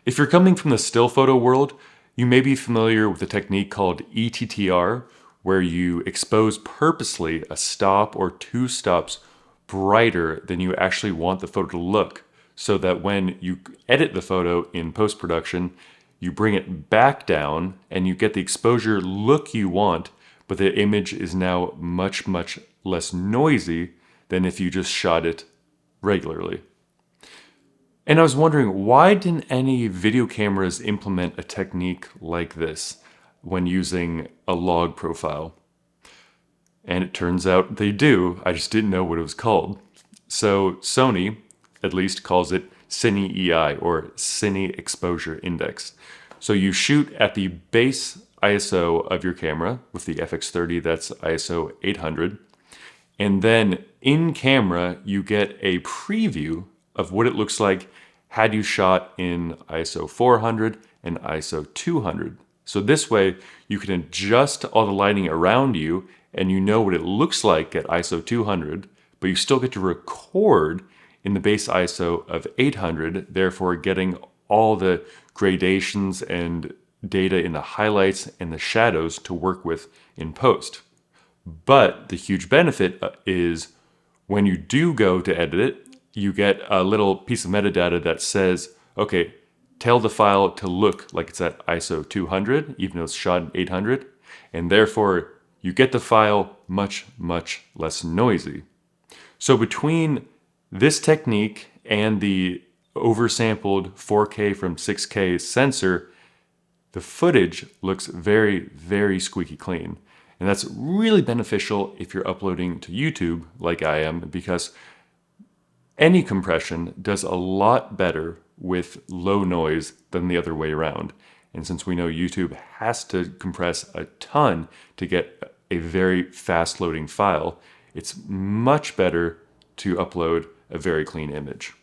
If you're coming from the still photo world, you may be familiar with a technique called ETTR, where you expose purposely a stop or two stops brighter than you actually want the photo to look, so that when you edit the photo in post-production, you bring it back down and you get the exposure look you want, but the image is now much, much less noisy than if you just shot it regularly. And I was wondering, why didn't any video cameras implement a technique like this when using a log profile? And it turns out they do, I just didn't know what it was called. So Sony, at least, calls it Cine EI, or Cine Exposure Index. So you shoot at the base ISO of your camera. With the FX30, that's ISO 800. And then in camera, you get a preview of what it looks like had you shot in ISO 400 and ISO 200. So this way, you can adjust all the lighting around you and you know what it looks like at ISO 200, but you still get to record in the base ISO of 800, therefore getting all the gradations and data in the highlights and the shadows to work with in post. But the huge benefit is when you do go to edit it, you get a little piece of metadata that says, okay, tell the file to look like it's at ISO 200, even though it's shot in 800, and therefore you get the file much, much less noisy. So between this technique and the oversampled 4K from 6K sensor, the footage looks very, very squeaky clean. And that's really beneficial if you're uploading to YouTube like I am, because any compression does a lot better with low noise than the other way around. And since we know YouTube has to compress a ton to get a very fast loading file, it's much better to upload a very clean image.